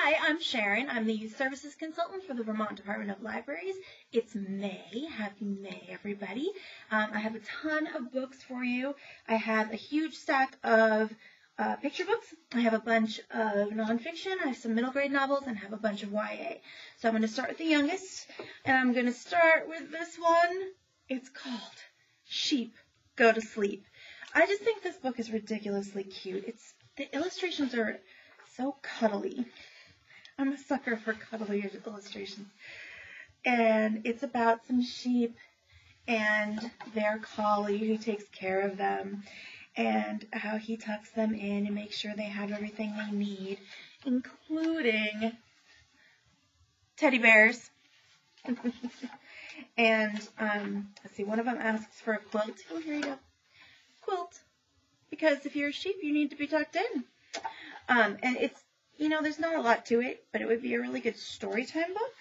Hi, I'm Sharon. I'm the Youth Services Consultant for the Vermont Department of Libraries. It's May. Happy May, everybody. I have a ton of books for you. I have a huge stack of picture books. I have a bunch of nonfiction. I have some middle grade novels and have a bunch of YA. So I'm going to start with the youngest, and I'm going to start with this one. It's called Sheep Go to Sleep. I just think this book is ridiculously cute. The illustrations are so cuddly. I'm a sucker for cuddly illustrations. And it's about some sheep and their collie who takes care of them and how he tucks them in and makes sure they have everything they need, including teddy bears. And let's see, one of them asks for a quilt. Oh, here you go. Quilt. Because if you're a sheep, you need to be tucked in. And it's, there's not a lot to it, but it would be a really good story time book.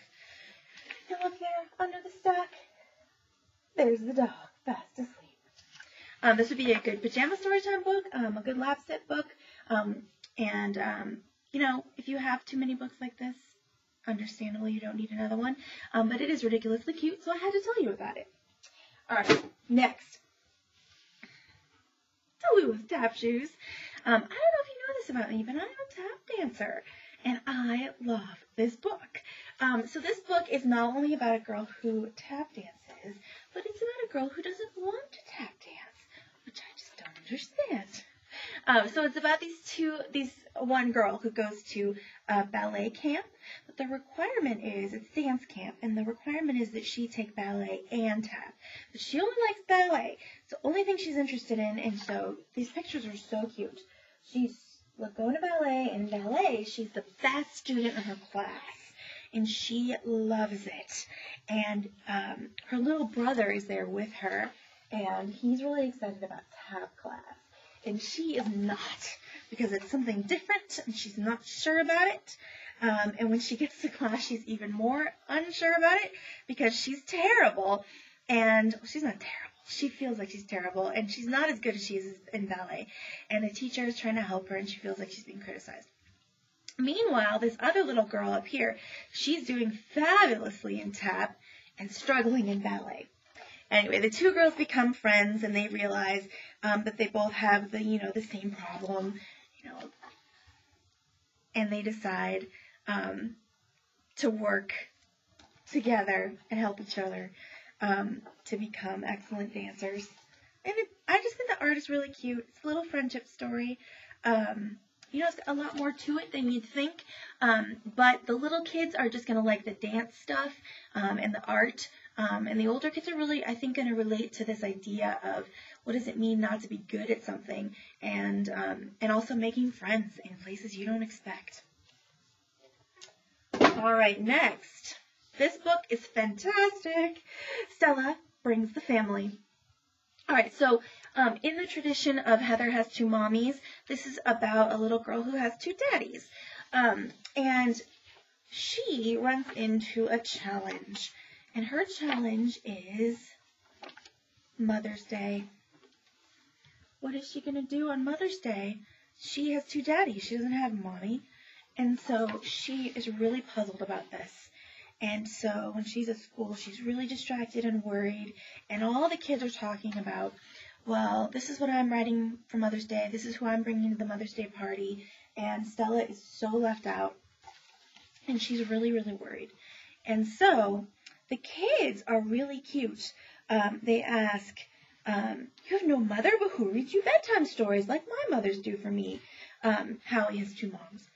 And look there, under the stack, there's the dog, fast asleep. This would be a good pajama story time book, a good lap sit book. If you have too many books like this, understandably, you don't need another one. But it is ridiculously cute, so I had to tell you about it. All right, next. Tallulah's Tap Shoes. I don't know if you know this about me, but I'm a tap dancer, and I love this book. So this book is not only about a girl who tap dances, but it's about a girl who doesn't want to tap dance, which I just don't understand. So it's about these one girl who goes to ballet camp, but the requirement is, it's dance camp, and the requirement is that she take ballet and tap. But she only likes ballet. It's the only thing she's interested in, and so these pictures are so cute. She's going to ballet, and in ballet, she's the best student in her class, and she loves it. And her little brother is there with her, and he's really excited about tap class. And she is not, because it's something different, and she's not sure about it. And when she gets to class, she's even more unsure about it, because she's terrible. And she's not terrible. She feels like she's terrible, and she's not as good as she is in ballet. And the teacher is trying to help her, and she feels like she's being criticized. Meanwhile, this other little girl up here, she's doing fabulously in tap and struggling in ballet. Anyway, the two girls become friends, and they realize that they both have the same problem, and they decide to work together and help each other to become excellent dancers. And I just think the art is really cute. It's a little friendship story. It's a lot more to it than you'd think. But the little kids are just going to like the dance stuff and the art. And the older kids are really, I think, going to relate to this idea of what does it mean not to be good at something, and also making friends in places you don't expect. All right, next. This book is fantastic. Stella Brings the Family. All right, so in the tradition of Heather Has Two Mommies, this is about a little girl who has two daddies. And she runs into a challenge. And her challenge is Mother's Day. What is she going to do on Mother's Day? She has two daddies. She doesn't have mommy. And so she is really puzzled about this. And so when she's at school, she's really distracted and worried. And all the kids are talking about, well, this is what I'm writing for Mother's Day. This is who I'm bringing to the Mother's Day party. And Stella is so left out. And she's really, really worried. And so the kids are really cute. They ask, you have no mother, but who reads you bedtime stories like my mothers do for me? Hallie has two moms.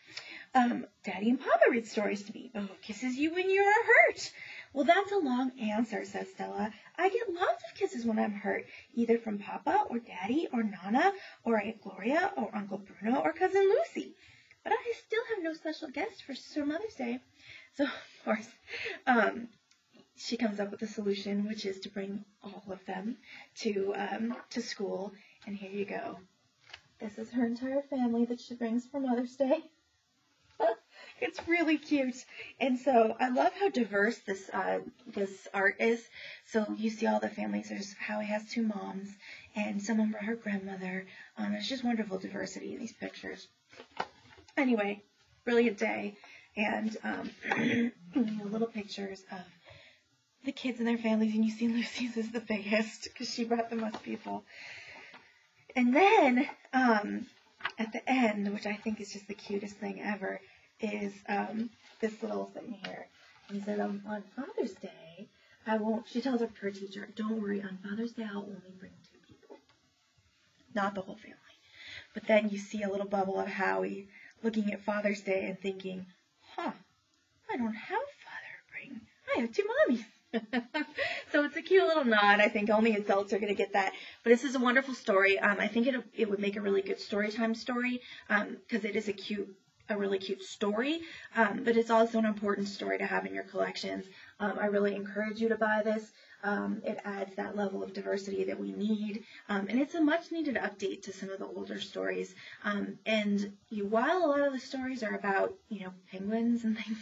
Daddy and Papa read stories to me, but who kisses you when you are hurt? Well, that's a long answer, says Stella. I get lots of kisses when I'm hurt, either from Papa or Daddy or Nana or Aunt Gloria or Uncle Bruno or Cousin Lucy. But I still have no special guest for Mother's Day. So, of course, she comes up with a solution, which is to bring all of them to school. And here you go. This is her entire family that she brings for Mother's Day. It's really cute. And so I love how diverse this art is. So you see all the families. There's Howie has two moms, and someone brought her grandmother. It's just wonderful diversity in these pictures. Anyway, brilliant day. and little pictures of the kids and their families, and you see Lucy's is the biggest because she brought the most people. And then at the end, which I think is just the cutest thing ever, is this little thing here. And he said, on Father's Day, she tells her teacher, don't worry, on Father's Day I'll only bring 2 people. Not the whole family. But then you see a little bubble of Howie looking at Father's Day and thinking, I don't have father to bring. I have 2 mommies. So it's a cute little nod. I think only adults are going to get that. But this is a wonderful story. I think it would make a really good storytime story because it is a really cute story, but it's also an important story to have in your collections. I really encourage you to buy this. It adds that level of diversity that we need, and it's a much needed update to some of the older stories. While a lot of the stories are about, penguins and things,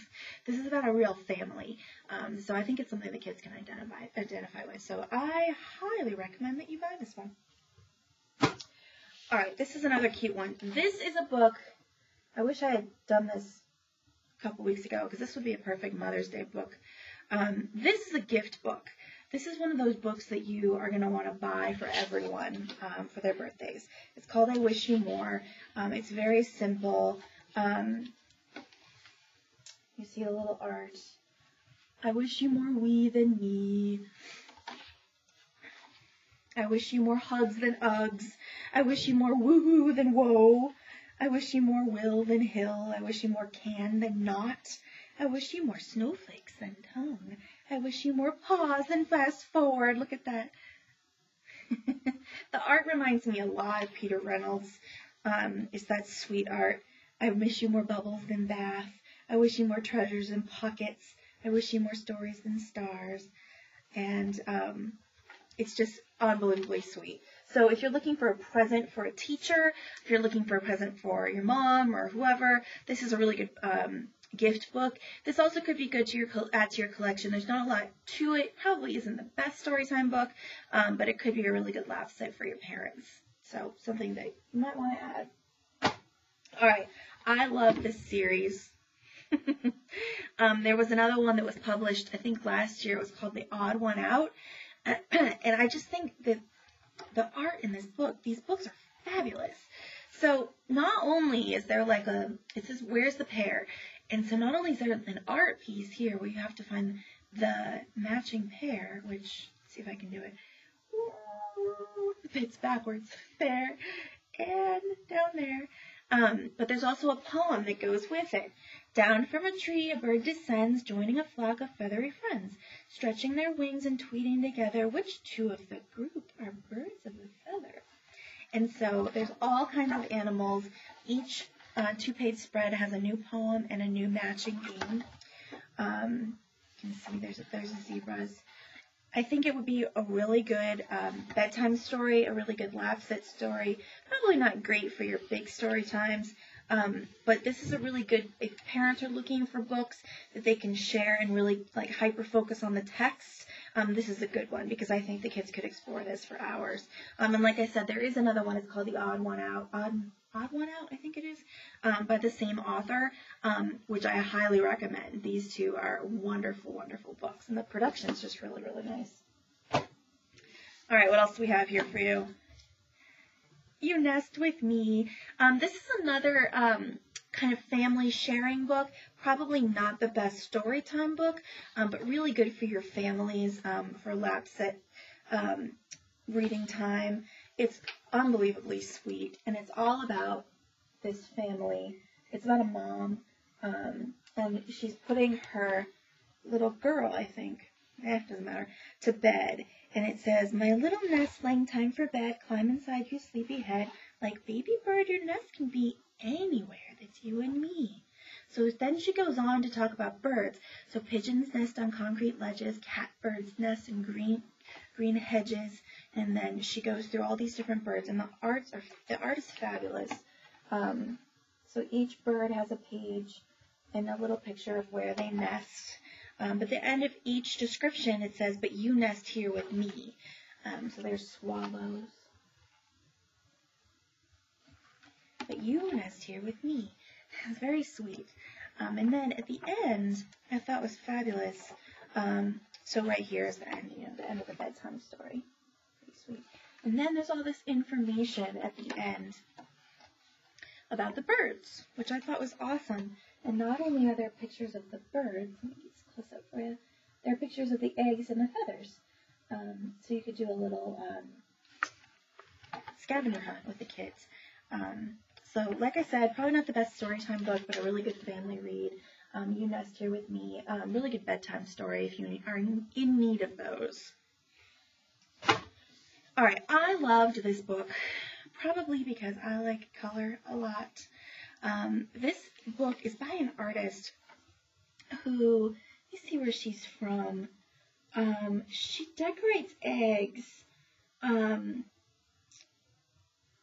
this is about a real family. So I think it's something the kids can identify with. So I highly recommend that you buy this one. All right, this is another cute one. This is a book. I wish I had done this a couple weeks ago because this would be a perfect Mother's Day book. This is a gift book. This is one of those books that you are going to want to buy for everyone for their birthdays. It's called I Wish You More. It's very simple. You see a little art. I wish you more we than me. I wish you more hugs than Uggs. I wish you more woo-hoo than whoa. I wish you more will than hill. I wish you more can than not. I wish you more snowflakes than tongue. I wish you more pause than fast forward. Look at that. The art reminds me a lot of Peter Reynolds. It's that sweet art. I wish you more bubbles than bath. I wish you more treasures than pockets. I wish you more stories than stars. And it's just unbelievably sweet. So if you're looking for a present for a teacher, if you're looking for a present for your mom or whoever, this is a really good gift book. This also could be good to add to your collection. There's not a lot to it. Probably isn't the best storytime book, but it could be a really good laugh set for your parents. So something that you might want to add. All right. I love this series. There was another one that was published, I think last year. It was called The Odd One Out. And I just think that the art in this book, these books are fabulous. So not only is there it says, where's the pair? And so not only is there an art piece here where you have to find the matching pair, which, let's see if I can do it. It's backwards. There and down there. But there's also a poem that goes with it. Down from a tree a bird descends, joining a flock of feathery friends, stretching their wings and tweeting together, which 2 of the group are birds of a feather. And so there's all kinds of animals. Each 2-page spread has a new poem and a new matching theme. You can see there's a zebras. I think it would be a really good bedtime story, a really good laugh set story. Probably not great for your big story times, but this is a really good, if parents are looking for books that they can share and really hyper focus on the text, this is a good one because I think the kids could explore this for hours. And like I said, there is another one. It's called The Odd One Out. Odd One Out, I think it is, by the same author, which I highly recommend. These 2 are wonderful, wonderful books, and the production is just really, really nice. All right, what else do we have here for you? You Nest With Me. This is another kind of family sharing book. Probably not the best story time book, but really good for your families, for lap set reading time. It's unbelievably sweet, and it's all about this family. It's about a mom, and she's putting her little girl, I think, it doesn't matter, to bed. And it says, my little nestling, time for bed, climb inside your sleepy head. Like baby bird, your nest can be anywhere. That's you and me. So then she goes on to talk about birds. So pigeons nest on concrete ledges, catbirds nest in green hedges, and then she goes through all these different birds, and the art is fabulous. So each bird has a page and a little picture of where they nest. But at the end of each description, it says, but you nest here with me. So there's swallows. But you nest here with me. It's very sweet. And then at the end, I thought was fabulous. So right here is the end, the end of the bedtime story. Pretty sweet. And then there's all this information at the end about the birds, which I thought was awesome. And not only are there pictures of the birds, let me get this close up for you, there are pictures of the eggs and the feathers. So you could do a little scavenger hunt with the kids. So like I said, probably not the best storytime book, but a really good family read. You Nest Here With Me. Really good bedtime story if you are in need of those. Alright, I loved this book, probably because I like color a lot. This book is by an artist who, let me see where she's from. She decorates eggs,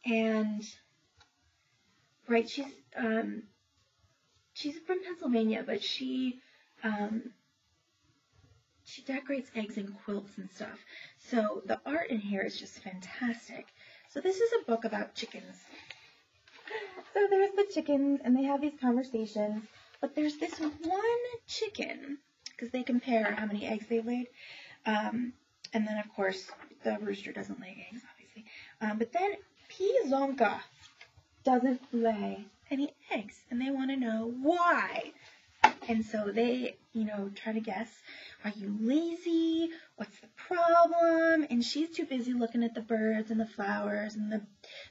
and, right, she's from Pennsylvania, but she decorates eggs and quilts and stuff. So the art in here is just fantastic. So this is a book about chickens. So there's the chickens, and they have these conversations, but there's this one chicken, because they compare how many eggs they've laid. And then, of course, the rooster doesn't lay eggs, obviously. But then Zonka doesn't lay any eggs, and they want to know why. And so they, try to guess, are you lazy? What's the problem? And she's too busy looking at the birds and the flowers and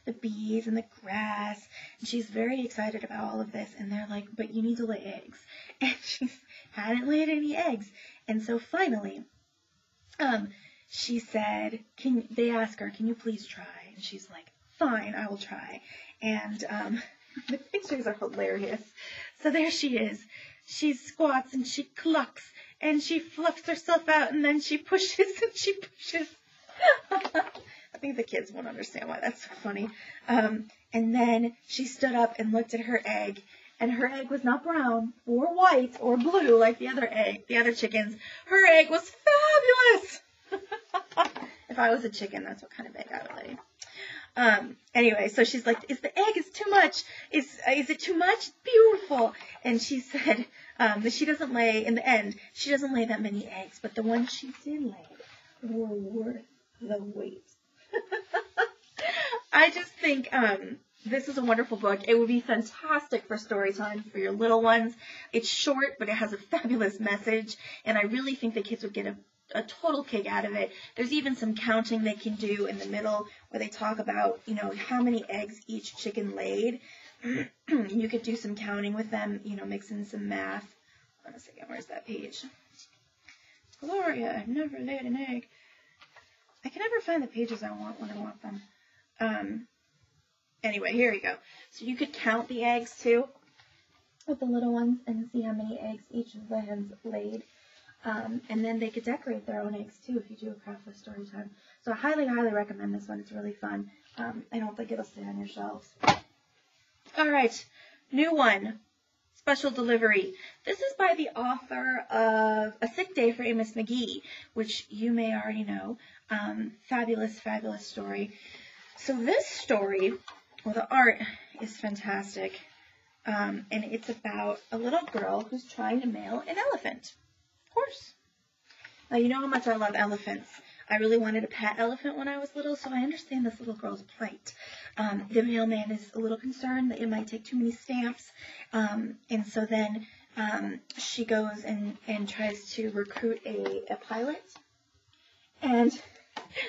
the bees and the grass. And she's very excited about all of this. And they're like, but you need to lay eggs. And she hadn't laid any eggs. And so finally, she said, they ask her, can you please try? And she's like, fine, I will try. And the pictures are hilarious. So there she is. She squats and she clucks and she fluffs herself out and then she pushes and she pushes. I think the kids won't understand why that's so funny. And then she stood up and looked at her egg, and her egg was not brown or white or blue like the other chickens. Her egg was fabulous. If I was a chicken, that's what kind of egg I would lay. Anyway, so she's like, is the egg is too much? Is it too much? Beautiful. And she said that she doesn't lay, in the end, she doesn't lay that many eggs, but the ones she did lay were worth the wait. I just think this is a wonderful book. It would be fantastic for story time for your little ones. It's short, but it has a fabulous message, and I really think the kids would get a total kick out of it. There's even some counting they can do in the middle where they talk about, how many eggs each chicken laid. You could do some counting with them, mix in some math. Hold on a second, where's that page? Gloria, I've never laid an egg. I can never find the pages I want when I want them. Anyway, here we go. So you could count the eggs too with the little ones and see how many eggs each of the hens laid. And then they could decorate their own eggs too if you do a craft with story time. So I highly, highly recommend this one. It's really fun. I don't think it'll stay on your shelves. All right, new one, special delivery. This is by the author of A Sick Day for Amos McGee, which you may already know. Fabulous, fabulous story. So this story, well, the art is fantastic. And it's about a little girl who's trying to mail an elephant. Of course. Now, you know how much I love elephants. I really wanted a pet elephant when I was little, so I understand this little girl's plight. The mailman is a little concerned that it might take too many stamps, and so then she goes and tries to recruit a pilot, and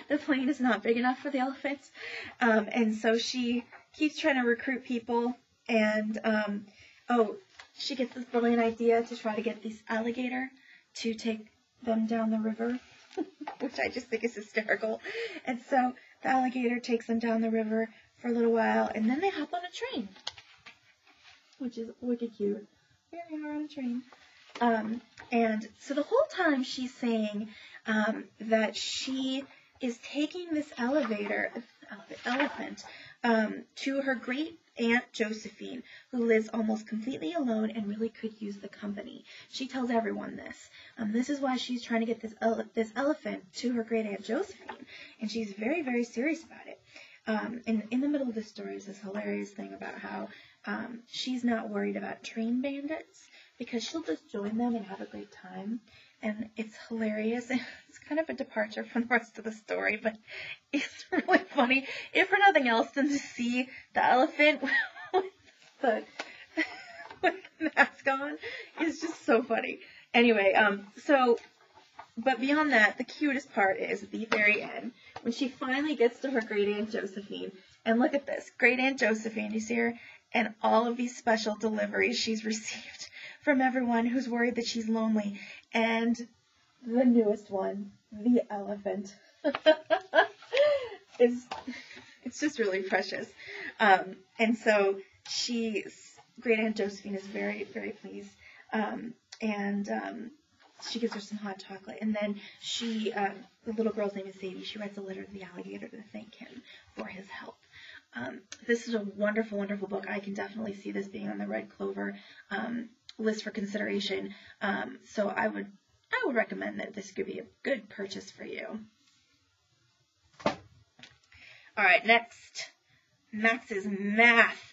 the plane is not big enough for the elephant, and so she keeps trying to recruit people, and she gets this brilliant idea to try to get this alligator to take them down the river, which I just think is hysterical. And so the alligator takes them down the river for a little while, and then they hop on a train, which is wicked cute. Here they are on a train. And so the whole time she's saying that she is taking this elephant to her great Aunt Josephine, who lives almost completely alone and really could use the company. She tells everyone this. This is why she's trying to get this elephant to her great Aunt Josephine, and she's very, very serious about it. And in the middle of the story is this hilarious thing about how she's not worried about train bandits because she'll just join them and have a great time. And it's hilarious. It's kind of a departure from the rest of the story, but it's really funny, if for nothing else, than to see the elephant with the mask on. It's just so funny. Anyway, but beyond that, the cutest part is at the very end, when she finally gets to her Great Aunt Josephine. And look at this, Great Aunt Josephine, you see her? And all of these special deliveries she's received from everyone who's worried that she's lonely. And the newest one, the elephant. It's just really precious. And so Great Aunt Josephine is very, very pleased. She gives her some hot chocolate. And then the little girl's name is Sadie. She writes a letter to the alligator to thank him for his help. This is a wonderful, wonderful book. I can definitely see this being on the Red Clover list for consideration. So I would recommend that this could be a good purchase for you. All right, next, Max's Math.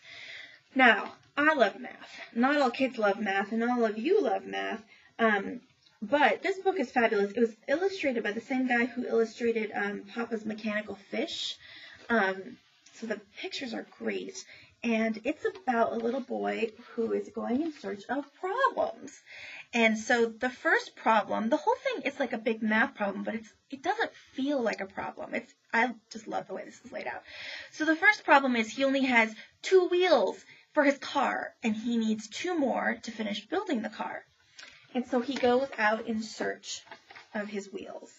Now, I love math. Not all kids love math, and not all of you love math. But this book is fabulous. It was illustrated by the same guy who illustrated Papa's Mechanical Fish. So the pictures are great. And it's about a little boy who is going in search of problems. And so the first problem, the whole thing is like a big math problem, but it doesn't feel like a problem. I just love the way this is laid out. So the first problem is he only has 2 wheels for his car, and he needs 2 more to finish building the car. And so he goes out in search of his wheels.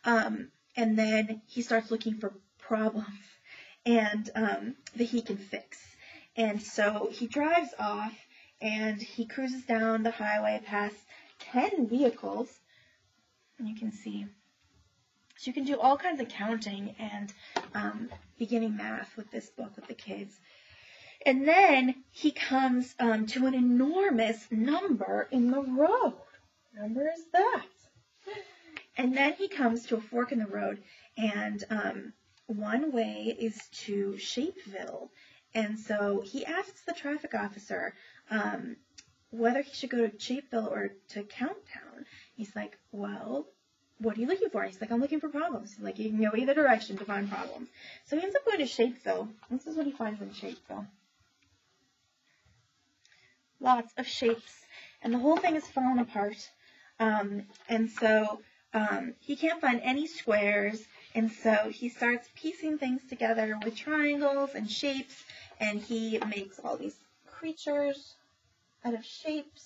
And then he starts looking for problems and that he can fix. And so he drives off, and he cruises down the highway past 10 vehicles. And you can see. So you can do all kinds of counting and beginning math with this book with the kids. And then he comes to an enormous number in the road. What number is that? And then he comes to a fork in the road, and one way is to Shapeville. And so he asks the traffic officer whether he should go to Shapeville or to Counttown. He's like, well, what are you looking for? He's like, I'm looking for problems. He's like, you can go either direction to find problems. So he ends up going to Shapeville. This is what he finds in Shapeville. Lots of shapes. And the whole thing is falling apart. And so he can't find any squares. And so he starts piecing things together with triangles and shapes. And he makes all these creatures out of shapes.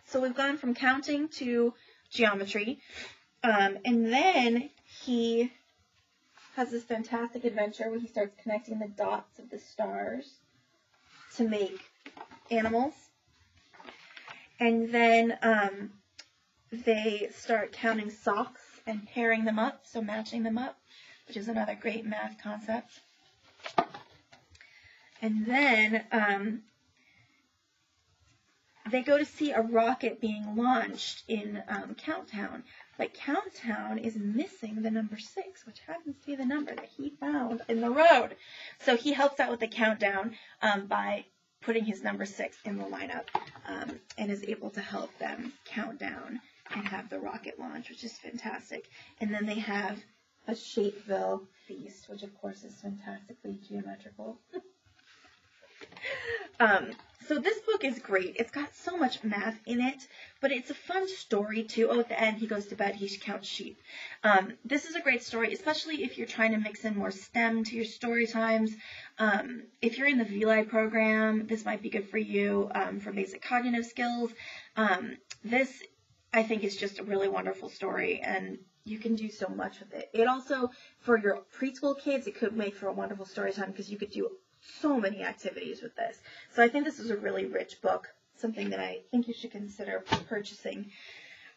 So we've gone from counting to geometry. And then he has this fantastic adventure where he starts connecting the dots of the stars to make animals. And then they start counting socks and pairing them up, so matching them up, which is another great math concept. And then they go to see a rocket being launched in Counttown, but Counttown is missing the number 6, which happens to be the number that he found in the road. So he helps out with the countdown by putting his number 6 in the lineup, and is able to help them count down and have the rocket launch, which is fantastic. And then they have a Shapeville feast, which of course is fantastically geometrical. So this book is great. It's got so much math in it, but it's a fun story too. Oh, at the end, he goes to bed, he counts sheep. This is a great story, especially if you're trying to mix in more STEM to your story times. If you're in the VLI program, this might be good for you for basic cognitive skills. This, I think, is just a really wonderful story, and you can do so much with it. It also, for your preschool kids, it could make for a wonderful story time because you could do so many activities with this. So I think this is a really rich book, something that I think you should consider purchasing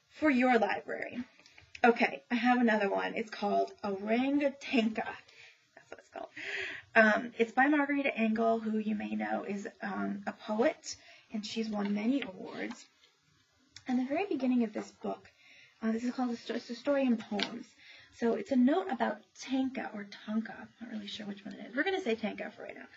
for your library. Okay, I have another one. It's called Orangutanka. That's what it's called. It's by Margarita Engle, who you may know is a poet, and she's won many awards. And the very beginning of this book, this is called it's a story in poems. So it's a note about Tanka or Tonka. I'm not really sure which one it is. We're going to say Tanka for right now.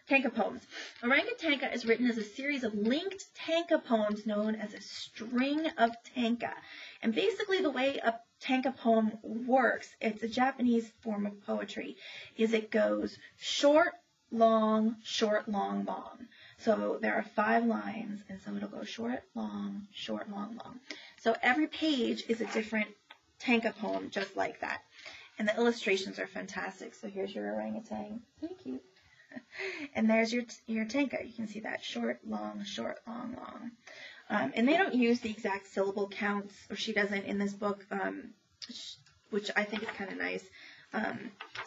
tanka poems. Orangutanka is written as a series of linked tanka poems known as a string of tanka. And basically the way a tanka poem works, it's a Japanese form of poetry, is it goes short, long, long. So there are 5 lines, and so it'll go short, long, long. So every page is a different tanka poem just like that. And the illustrations are fantastic. So here's your orangutan. Thank you. And there's your tanka. You can see that short, long, long. And they don't use the exact syllable counts, or she doesn't in this book, which I think is kind of nice.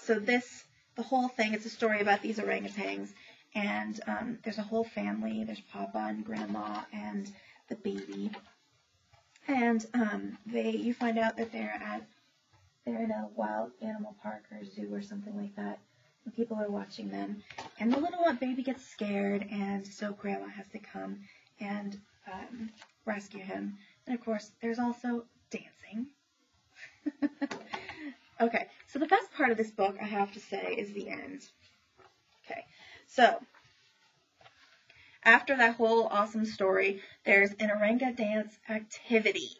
So the whole thing, it's a story about these orangutans, and there's a whole family. There's Papa and Grandma and the baby. And you find out that they're in a wild animal park or zoo or something like that. And people are watching them. And the little baby gets scared, and so Grandma has to come and rescue him. And of course, there's also dancing. Okay, so the best part of this book, I have to say, is the end. Okay, so after that whole awesome story, there's an oranga dance activity.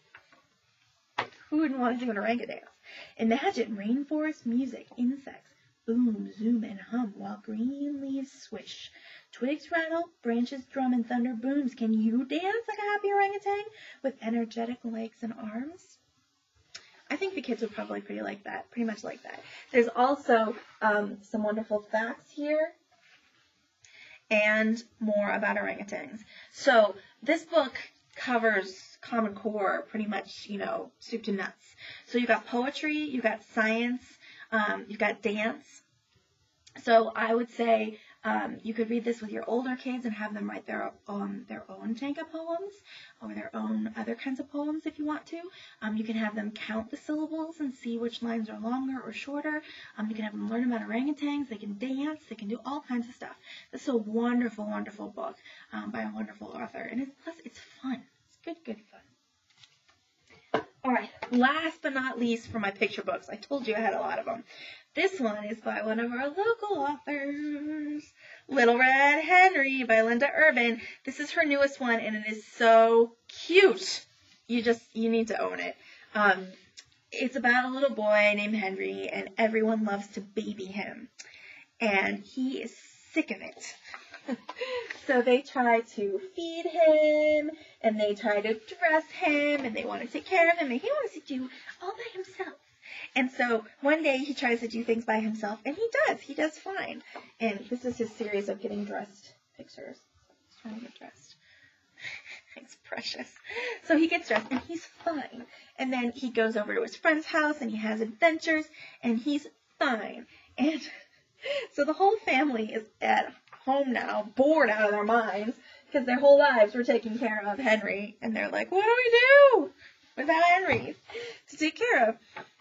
Who wouldn't want to do an oranga dance? Imagine rainforest music, insects boom, zoom, and hum while green leaves swish. Twigs rattle, branches drum, and thunder booms. Can you dance like a happy orangutan with energetic legs and arms? I think the kids would probably pretty much like that. There's also some wonderful facts here and more about orangutans. So this book covers Common Core pretty much, soup to nuts. So you've got poetry, you've got science, you've got dance. So I would say you could read this with your older kids and have them write their own tanka poems or their own other kinds of poems if you want to. You can have them count the syllables and see which lines are longer or shorter. You can have them learn about orangutans. They can dance. They can do all kinds of stuff. This is a wonderful, wonderful book by a wonderful author. And plus, it's fun. It's good fun. All right, last but not least for my picture books. I told you I had a lot of them. This one is by one of our local authors, Little Red Henry by Linda Urban. This is her newest one, and it is so cute. You need to own it. It's about a little boy named Henry, and everyone loves to baby him. And he is sick of it. So they try to feed him, and they try to dress him, and they want to take care of him, and he wants to do all by himself. And so one day he tries to do things by himself, and he does. He does fine. And this is his series of getting dressed pictures. He's trying to get dressed. It's precious. So he gets dressed, and he's fine. And then he goes over to his friend's house, and he has adventures, and he's fine. And so the whole family is at home now, bored out of their minds, because their whole lives were taking care of Henry. And they're like, what do we do without Henry to take care of?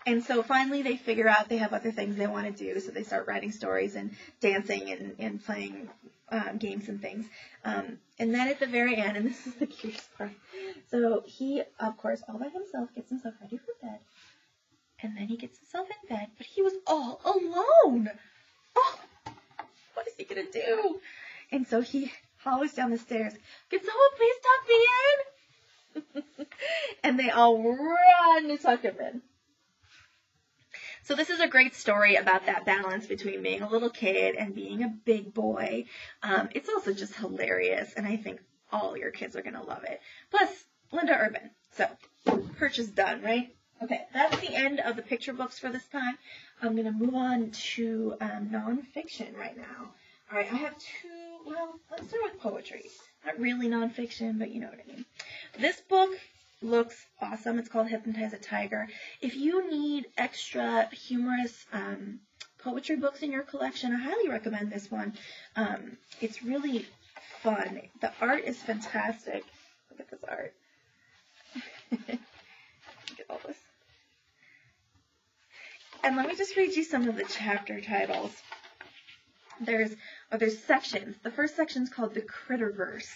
And so finally they figure out they have other things they want to do, so they start writing stories and dancing and playing games and things. And then at the very end, and this is the cutest part, so he, of course, all by himself, gets himself ready for bed. And then he gets himself in bed, but he was all alone. Oh, what is he going to do? And so he hollers down the stairs, can someone please tuck me in? And they all run to tuck him in. So this is a great story about that balance between being a little kid and being a big boy. It's also just hilarious, and I think all your kids are going to love it. Plus, Linda Urban. So, purchase done, right? Okay, that's the end of the picture books for this time. I'm going to move on to nonfiction right now. All right, I have let's start with poetry. Not really nonfiction, but you know what I mean. This book looks awesome. It's called Hypnotize a Tiger. If you need extra humorous poetry books in your collection, I highly recommend this one. It's really fun. The art is fantastic. Look at this art. Look at all this. And let me just read you some of the chapter titles. There's sections. The first section is called the Critterverse.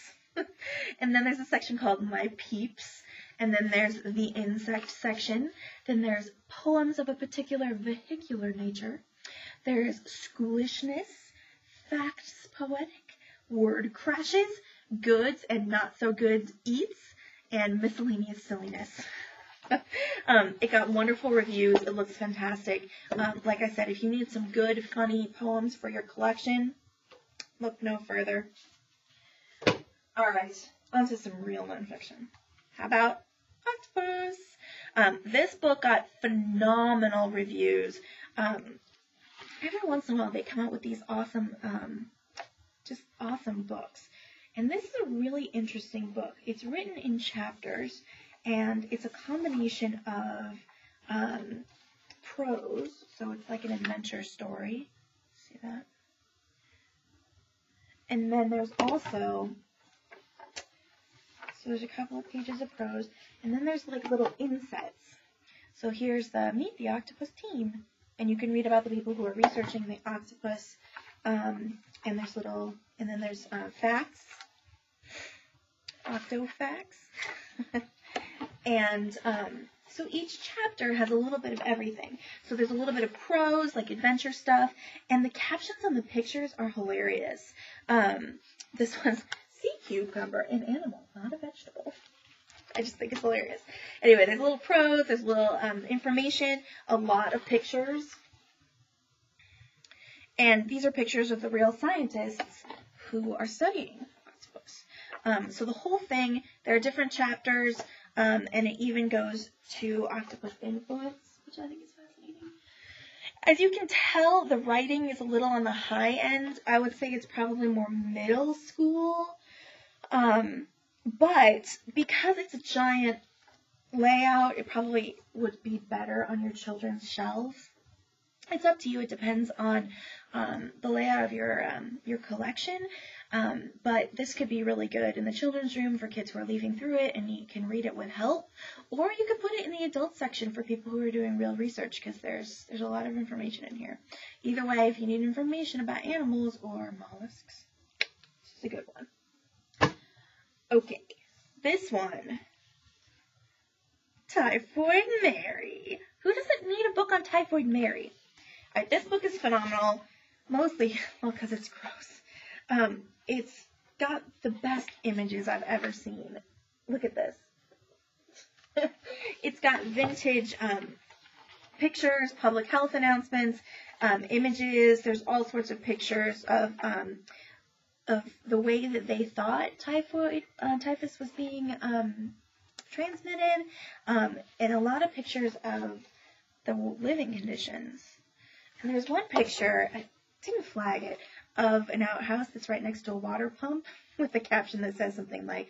And then there's a section called My Peeps. And then there's the insect section. Then there's poems of a particular vehicular nature. There's schoolishness, facts poetic, word crashes, goods and not so good eats, and miscellaneous silliness. It got wonderful reviews. It looks fantastic. Like I said, if you need some good, funny poems for your collection, look no further. All right, on to some real nonfiction. How about Octopus? This book got phenomenal reviews. Every once in a while, they come out with these awesome, just awesome books. And this is a really interesting book. It's written in chapters, and it's a combination of prose, so it's like an adventure story. See that? And then there's also, so there's a couple of pages of prose, and then there's like little insets. So here's the Meet the Octopus Team, and you can read about the people who are researching the octopus, and there's little, and then there's facts, octo facts, and so each chapter has a little bit of everything. So there's a little bit of prose, like adventure stuff, and the captions on the pictures are hilarious. This one's sea cucumber, an animal, not a vegetable. I just think it's hilarious. Anyway, there's a little prose, there's a little information, a lot of pictures. And these are pictures of the real scientists who are studying octopus. So the whole thing, there are different chapters, and it even goes to octopus influence, which I think is fascinating. As you can tell, the writing is a little on the high end. I would say it's probably more middle school. But because it's a giant layout, it probably would be better on your children's shelves. It's up to you. It depends on the layout of your collection. But this could be really good in the children's room for kids who are leafing through it, and you can read it with help. Or you could put it in the adult section for people who are doing real research, because there's a lot of information in here. Either way, if you need information about animals or mollusks, this is a good one. Okay, this one, Typhoid Mary. Who doesn't need a book on Typhoid Mary? All right, this book is phenomenal, mostly, well, because it's gross. It's got the best images I've ever seen. Look at this. It's got vintage pictures, public health announcements, images. There's all sorts of pictures of the way that they thought typhus was being transmitted, and a lot of pictures of the living conditions. And there's one picture, I didn't flag it, of an outhouse that's right next to a water pump with a caption that says something like,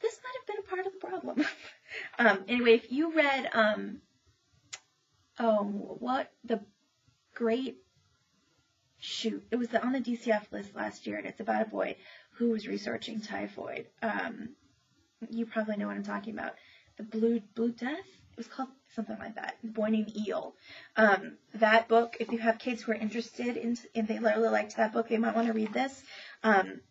"This might have been a part of the problem." Anyway, if you read, it was on the DCF list last year, and it's about a boy who was researching typhoid. You probably know what I'm talking about. The Blue Death? It was called something like that. The Boy Named Eel. That book, if you have kids who are interested in, if they really liked that book, they might want to read this.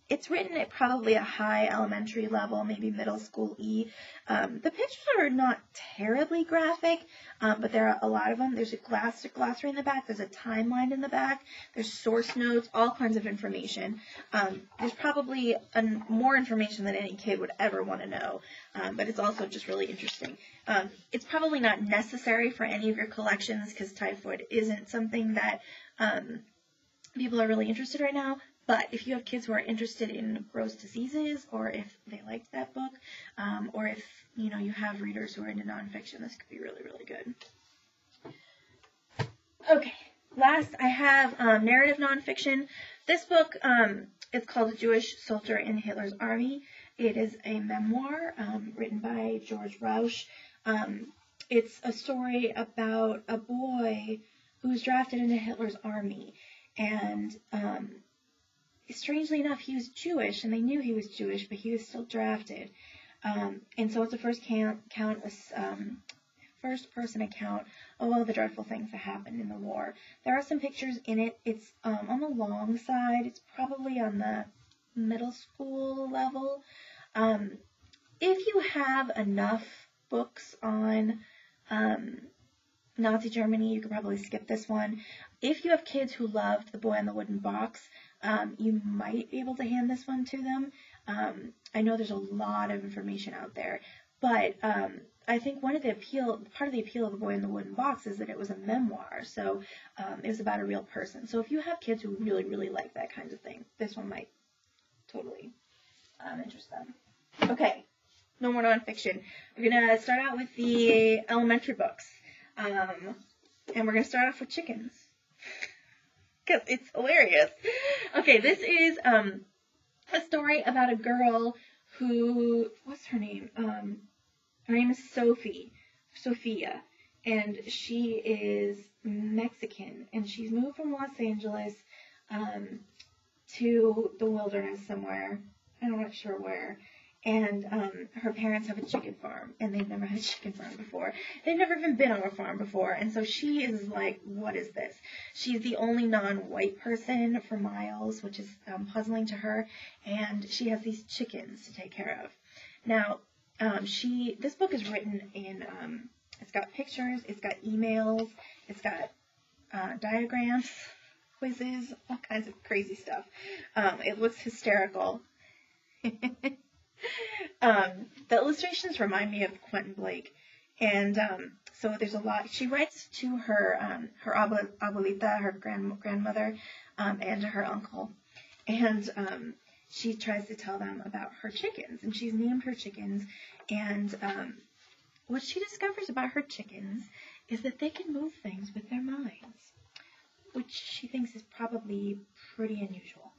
It's written at probably a high elementary level, maybe middle school E. The pictures are not terribly graphic, but there are a lot of them. There's a glossary in the back. There's a timeline in the back. There's source notes, all kinds of information. There's probably more information than any kid would ever want to know, but it's also just really interesting. It's probably not necessary for any of your collections because typhoid isn't something that people are really interested right now. But if you have kids who are interested in gross diseases, or if they liked that book, or if you have readers who are into nonfiction, this could be really, really good. Okay, last I have narrative nonfiction. This book is called A Jewish Soldier in Hitler's Army. It is a memoir written by Georg Rauch. It's a story about a boy who's drafted into Hitler's army, and strangely enough, he was Jewish, and they knew he was Jewish, but he was still drafted. And so it's a first-person account of all the dreadful things that happened in the war. There are some pictures in it. It's on the long side. It's probably on the middle school level. If you have enough books on Nazi Germany, you could probably skip this one. If you have kids who loved The Boy in the Wooden Box, you might be able to hand this one to them. I know there's a lot of information out there, but I think part of the appeal of The Boy in the Wooden Box is that it was a memoir, so it was about a real person. So if you have kids who really, really like that kind of thing, this one might totally interest them. Okay, no more nonfiction. We're going to start out with the elementary books, and we're going to start off with chickens, because it's hilarious. Okay, this is a story about a girl who, what's her name? Her name is Sophia, and she is Mexican, and she's moved from Los Angeles to the wilderness somewhere. I'm not sure where. And her parents have a chicken farm, and they've never had a chicken farm before. They've never even been on a farm before, and so she is like, what is this? She's the only non-white person for miles, which is puzzling to her, and she has these chickens to take care of. Now, this book is written in, it's got pictures, it's got emails, it's got diagrams, quizzes, all kinds of crazy stuff. It looks hysterical. The illustrations remind me of Quentin Blake, and so there's a lot. She writes to her abuelita, her grandmother, and to her uncle, and she tries to tell them about her chickens, and she's named her chickens, and what she discovers about her chickens is that they can move things with their minds, which she thinks is probably pretty unusual.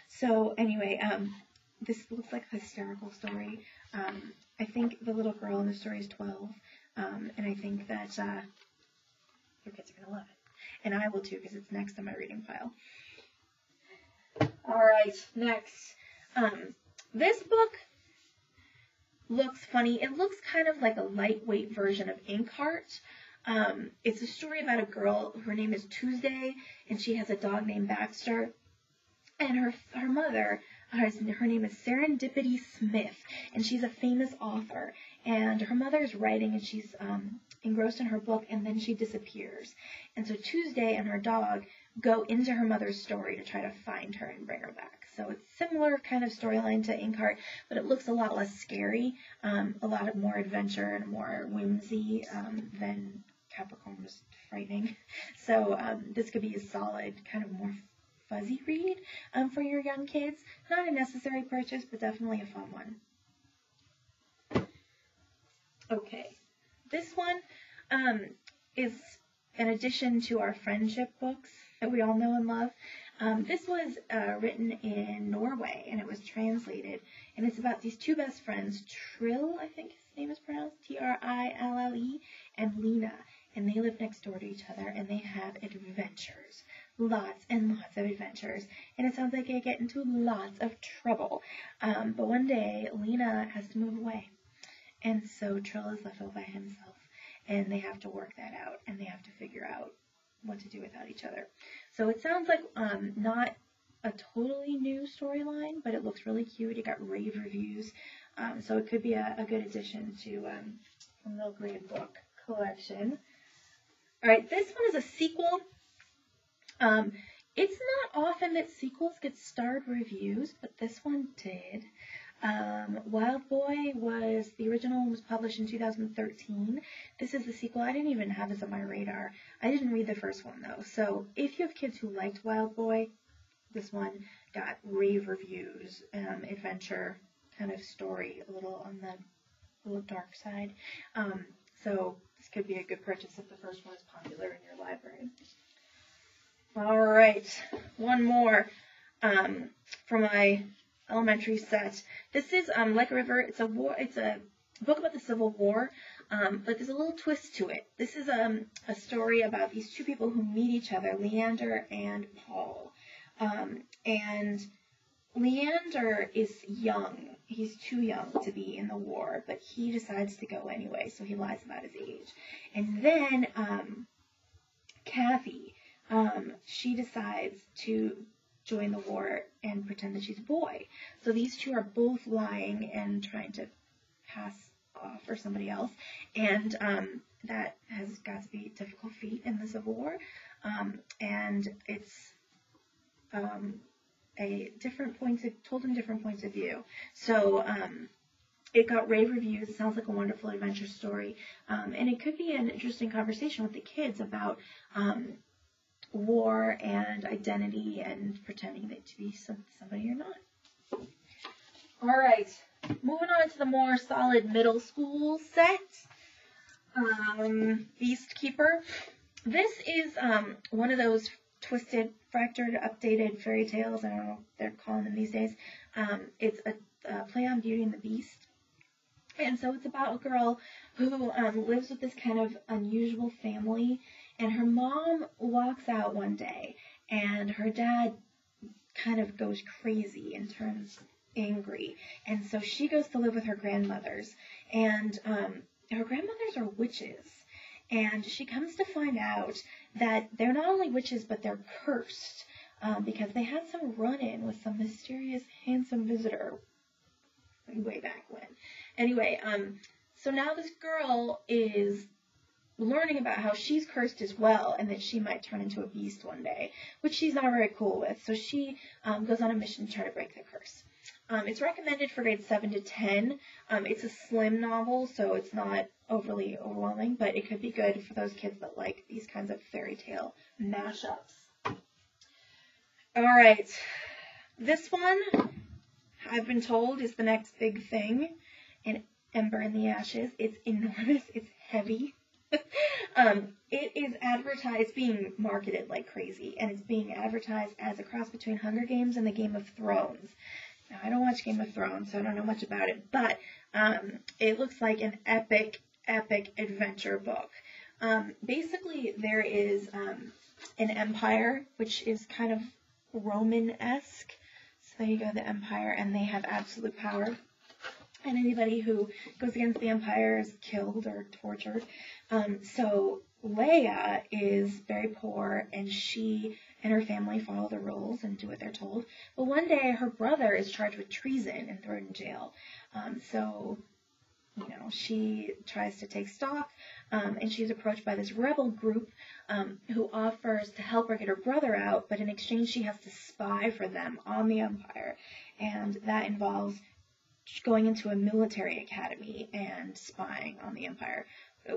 So anyway, this looks like a hysterical story. I think the little girl in the story is 12, and I think that your kids are going to love it. And I will too, because it's next on my reading pile. All right, next. This book looks funny. It looks kind of like a lightweight version of Inkheart. It's a story about a girl. Her name is Tuesday, and she has a dog named Baxter. And her mother, her name is Serendipity Smith, and she's a famous author. And her mother is writing, and she's engrossed in her book, and then she disappears. And so Tuesday and her dog go into her mother's story to try to find her and bring her back. So it's similar kind of storyline to Inkheart, but it looks a lot less scary, a lot more adventure and more whimsy than Capricorn was frightening. So this could be a solid kind of more fuzzy read for your young kids. Not a necessary purchase, but definitely a fun one. Okay, this one is an addition to our friendship books that we all know and love. This was written in Norway, and it was translated, and it's about these two best friends, Trill, I think his name is pronounced, Trille, and Lena, and they live next door to each other, and they have adventures. Lots and lots of adventures, and it sounds like they get into lots of trouble. But one day, Lena has to move away, and so Trill is left all by himself, and they have to work that out, and they have to figure out what to do without each other. So it sounds like not a totally new storyline, but it looks really cute. It got rave reviews, so it could be a good addition to a middle grade book collection. All right, this one is a sequel. It's not often that sequels get starred reviews, but this one did. Wild Boy the original one was published in 2013. This is the sequel. I didn't even have this on my radar. I didn't read the first one though. So if you have kids who liked Wild Boy, this one got rave reviews, adventure kind of story, a little on the little dark side. So this could be a good purchase if the first one is popular in your library. All right, one more from my elementary set. This is Like a River. It's a book about the Civil War, but there's a little twist to it. This is a story about these two people who meet each other, Leander and Paul. And Leander is young. He's too young to be in the war, but he decides to go anyway, so he lies about his age. And then Kathy, she decides to join the war and pretend that she's a boy. So these two are both lying and trying to pass off for somebody else, and that has got to be a difficult feat in the Civil War. And it's told in different points of view. So it got rave reviews. It sounds like a wonderful adventure story, and it could be an interesting conversation with the kids about war and identity and pretending that to be somebody you're not. All right, moving on to the more solid middle school set. Beast Keeper. This is one of those twisted, fractured, updated fairy tales. I don't know what they're calling them these days. It's a play on Beauty and the Beast. And so it's about a girl who lives with this kind of unusual family, and her mom walks out one day, and her dad kind of goes crazy and turns angry, and so she goes to live with her grandmothers, and her grandmothers are witches, and she comes to find out that they're not only witches, but they're cursed, because they had some run-in with some mysterious, handsome visitor way back when. Anyway, so now this girl is learning about how she's cursed as well, and that she might turn into a beast one day, which she's not very cool with. So she goes on a mission to try to break the curse. It's recommended for grades 7 to 10. It's a slim novel, so it's not overly overwhelming, but it could be good for those kids that like these kinds of fairy tale mashups. All right, this one, I've been told, is the next big thing. An Ember in the Ashes. It's enormous. It's heavy. It is advertised, being marketed like crazy, and it's being advertised as a cross between Hunger Games and the Game of Thrones. Now, I don't watch Game of Thrones, so I don't know much about it, but it looks like an epic adventure book. Basically, there is an empire, which is kind of Roman-esque. So there you go, the empire, and they have absolute power. And anybody who goes against the empire is killed or tortured. So Leia is very poor, and she and her family follow the rules and do what they're told. But one day, her brother is charged with treason and thrown in jail. So, you know, she tries to take stock, and she's approached by this rebel group who offers to help her get her brother out, but in exchange, she has to spy for them on the empire. And that involves going into a military academy and spying on the empire,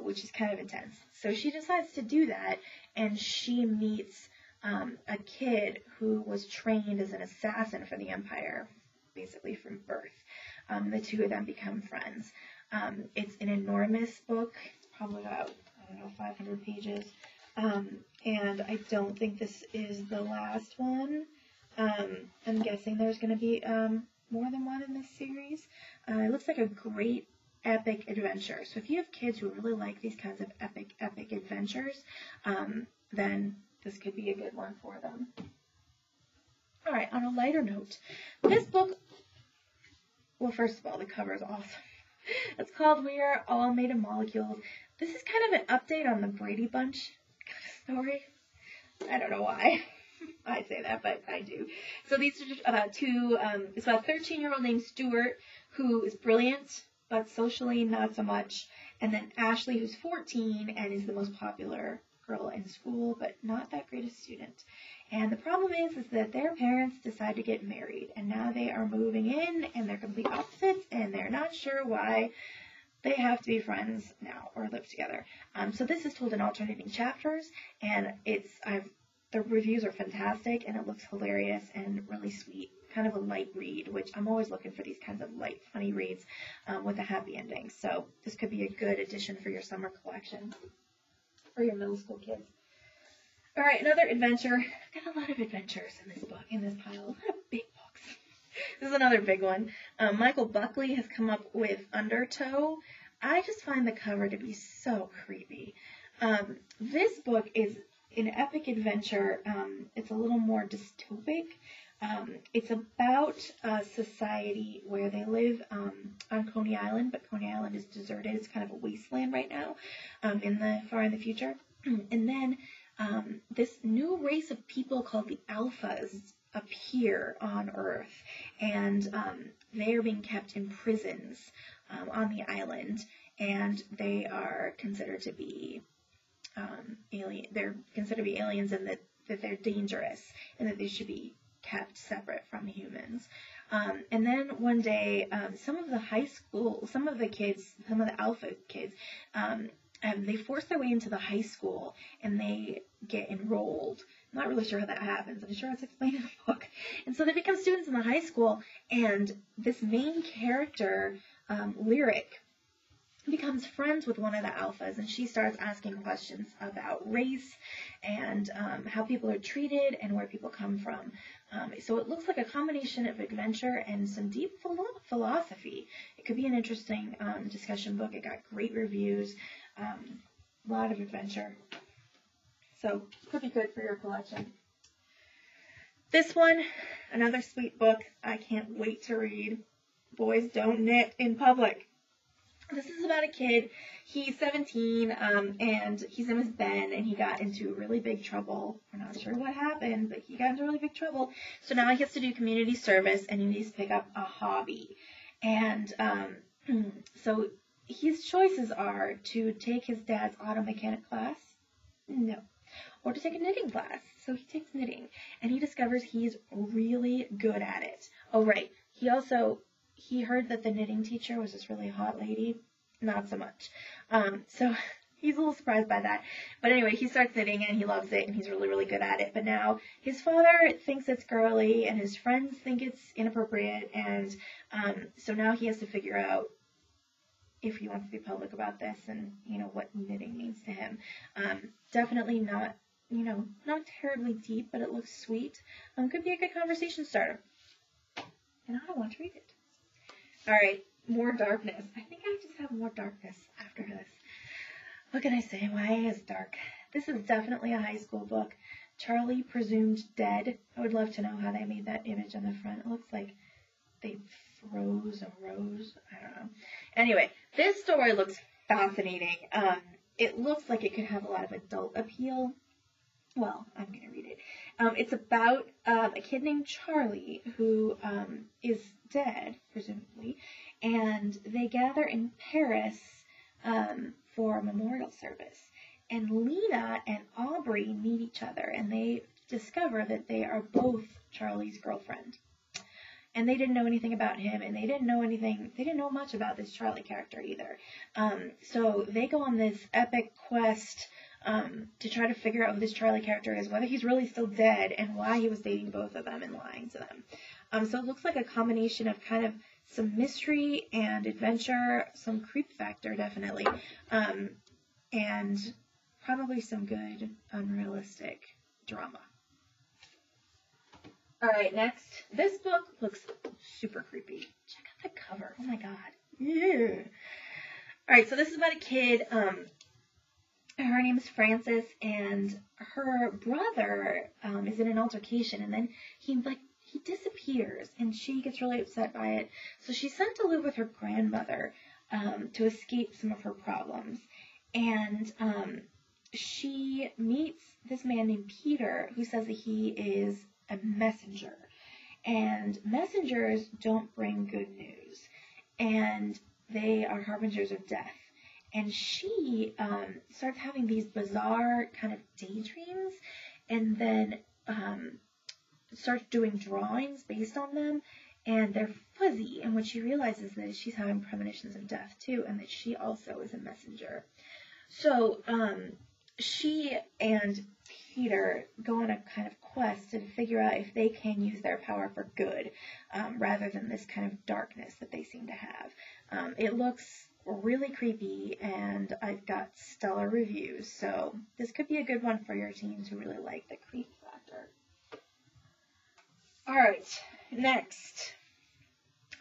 which is kind of intense. So she decides to do that, and she meets a kid who was trained as an assassin for the empire, basically from birth. The two of them become friends. It's an enormous book. It's probably about, 500 pages. And I don't think this is the last one. I'm guessing there's going to be more than one in this series. It looks like a great epic adventure. So if you have kids who really like these kinds of epic adventures, then this could be a good one for them. All right, on a lighter note, this book, well, first of all, the cover is awesome. It's called We Are All Made of Molecules. This is kind of an update on the Brady Bunch kind of story. I don't know why I say that, but I do. So these are just about it's about a 13-year-old named Stuart, who is brilliant, but socially not so much. And then Ashley, who's 14 and is the most popular girl in school, but not that great a student. And the problem is that their parents decide to get married, and now they are moving in, and they're complete opposites, and they're not sure why they have to be friends now or live together. So this is told in alternating chapters, and the reviews are fantastic, and it looks hilarious and really sweet. Kind of a light read, which I'm always looking for these kinds of light, funny reads with a happy ending. So this could be a good addition for your summer collection for your middle school kids. All right, another adventure. I've got a lot of adventures in this book, in this pile. A lot of big books. This is another big one. Michael Buckley has come up with Undertow. I just find the cover to be so creepy. This book is an epic adventure. It's a little more dystopic. It's about a society where they live on Coney Island, but Coney Island is deserted. It's kind of a wasteland right now, far in the future. And then this new race of people called the Alphas appear on Earth, and they are being kept in prisons on the island, and they are considered to be alien. They're considered to be aliens, and that they're dangerous, and that they should be kept separate from humans. And then one day, some of the alpha kids, they force their way into the high school and they get enrolled. I'm not really sure how that happens. I'm sure it's explained in the book. And so they become students in the high school, and this main character, Lyric, becomes friends with one of the alphas, and she starts asking questions about race and how people are treated and where people come from. So it looks like a combination of adventure and some deep philosophy. It could be an interesting discussion book. It got great reviews, a lot of adventure. So could be good for your collection. This one, another sweet book I can't wait to read. Boys Don't Knit in Public. This is about a kid. He's 17, and his name is Ben, and he got into really big trouble. We're not sure what happened, but he got into really big trouble. So now he has to do community service, and he needs to pick up a hobby. And so his choices are to take his dad's auto mechanic class, no, or to take a knitting class. So he takes knitting, and he discovers he's really good at it. Oh, right. He heard that the knitting teacher was this really hot lady. Not so much. So he's a little surprised by that. But anyway, he starts knitting and he loves it and he's really, really good at it. But now his father thinks it's girly and his friends think it's inappropriate. And so now he has to figure out if he wants to be public about this and, what knitting means to him. Definitely not, not terribly deep, but it looks sweet. Could be a good conversation starter. And I want to read it. All right, more darkness. I think I just have more darkness after this. What can I say? YA is dark. This is definitely a high school book. Charlie Presumed Dead. I would love to know how they made that image on the front. It looks like they froze a rose. I don't know. Anyway, this story looks fascinating. It looks like it could have a lot of adult appeal. Well, I'm going to read it. It's about a kid named Charlie who is dead, presumably, and they gather in Paris for a memorial service. And Lena and Aubrey meet each other, and they discover that they are both Charlie's girlfriend. And they didn't know anything about him, and they didn't know much about this Charlie character either. So they go on this epic quest to try to figure out who this Charlie character is, whether he's really still dead, and why he was dating both of them and lying to them. So it looks like a combination of kind of some mystery and adventure, some creep factor definitely, and probably some good unrealistic drama. All right, next. This book looks super creepy. Check out the cover. Oh my god. Yeah. All right, so this is about a kid. Her name is Frances, and her brother is in an altercation, and then he disappears, and she gets really upset by it. So she's sent to live with her grandmother to escape some of her problems. And she meets this man named Peter, who says that he is a messenger. And messengers don't bring good news, and they are harbingers of death. And she starts having these bizarre kind of daydreams, and then starts doing drawings based on them, and they're fuzzy. And what she realizes is she's having premonitions of death too, and that she also is a messenger. So she and Peter go on a kind of quest to figure out if they can use their power for good, rather than this kind of darkness that they seem to have. It looks really creepy, and I've got stellar reviews, so this could be a good one for your teens who really like the creep factor. Alright, next.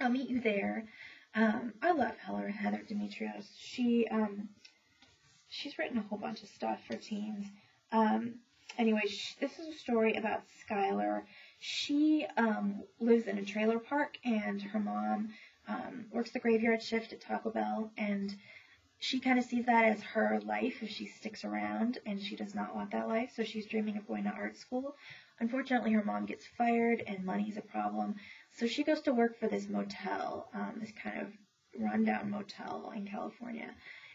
I'll Meet You There. I love Heather Demetrios. She's written a whole bunch of stuff for teens. Anyway, this is a story about Skylar. She lives in a trailer park, and her mom works the graveyard shift at Taco Bell, and she kind of sees that as her life if she sticks around, and she does not want that life, so she's dreaming of going to art school. Unfortunately, her mom gets fired, and money's a problem, so she goes to work for this motel, this kind of rundown motel in California,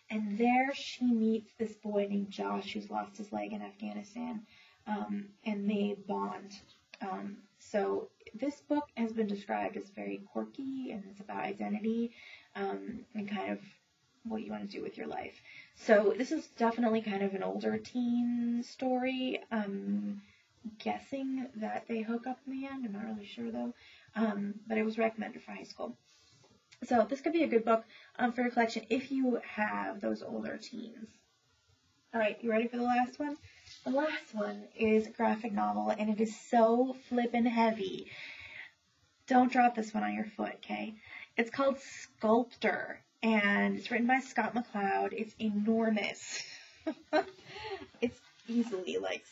and there she meets this boy named Josh who's lost his leg in Afghanistan, and they bond. So this book has been described as very quirky, and it's about identity and kind of what you want to do with your life. So this is definitely kind of an older teen story. I'm guessing that they hook up in the end. I'm not really sure though. But it was recommended for high school. So this could be a good book for your collection if you have those older teens. All right, you ready for the last one? The last one is a graphic novel, and it is so flippin' heavy. Don't drop this one on your foot, okay? It's called Sculptor, and it's written by Scott McCloud. It's enormous. It's easily like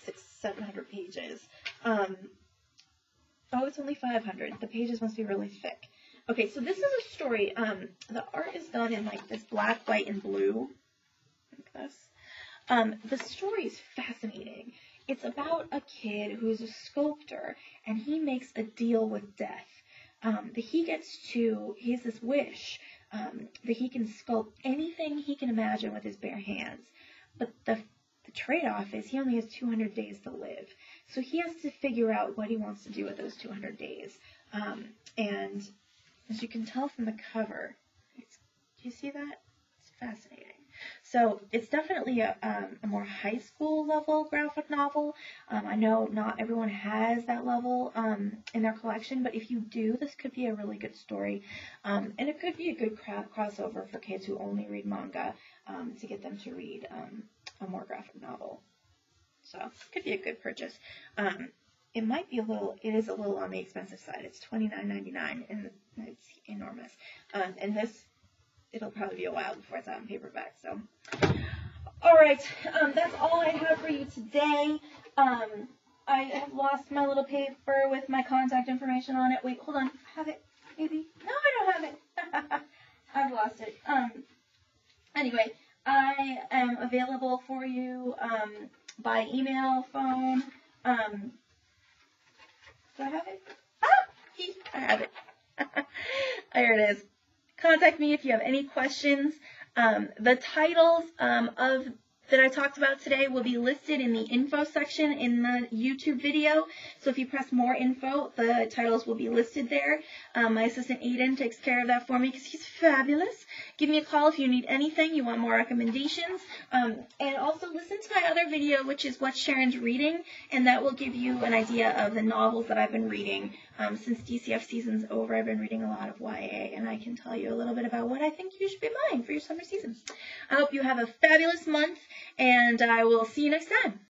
600-700 pages. Oh, it's only 500. The pages must be really thick. Okay, so this is a story. The art is done in like this black, white, and blue. Like this. The story is fascinating. It's about a kid who's a sculptor, and he makes a deal with death. He has this wish that he can sculpt anything he can imagine with his bare hands. But the trade-off is he only has 200 days to live. So he has to figure out what he wants to do with those 200 days. And as you can tell from the cover, do you see that? It's fascinating. So it's definitely a more high school level graphic novel. I know not everyone has that level in their collection, but if you do, this could be a really good story. And it could be a good crossover for kids who only read manga to get them to read a more graphic novel. So it could be a good purchase. It is a little on the expensive side. It's $29.99, and it's enormous. And this, it'll probably be a while before it's out in paperback. So, all right, that's all I have for you today. I have lost my little paper with my contact information on it. Wait, hold on. I have it, maybe. No, I don't have it. I've lost it. Anyway, I am available for you by email, phone. Do I have it? I have it. There it is. Contact me if you have any questions. The titles that I talked about today will be listed in the info section in the YouTube video. So if you press more info, the titles will be listed there. My assistant Aiden takes care of that for me because he's fabulous. Give me a call if you need anything, you want more recommendations. And also listen to my other video, which is What Sharon's Reading, and that will give you an idea of the novels that I've been reading. Since DCF season's over, I've been reading a lot of YA, and I can tell you a little bit about what I think you should be buying for your summer season. I hope you have a fabulous month, and I will see you next time.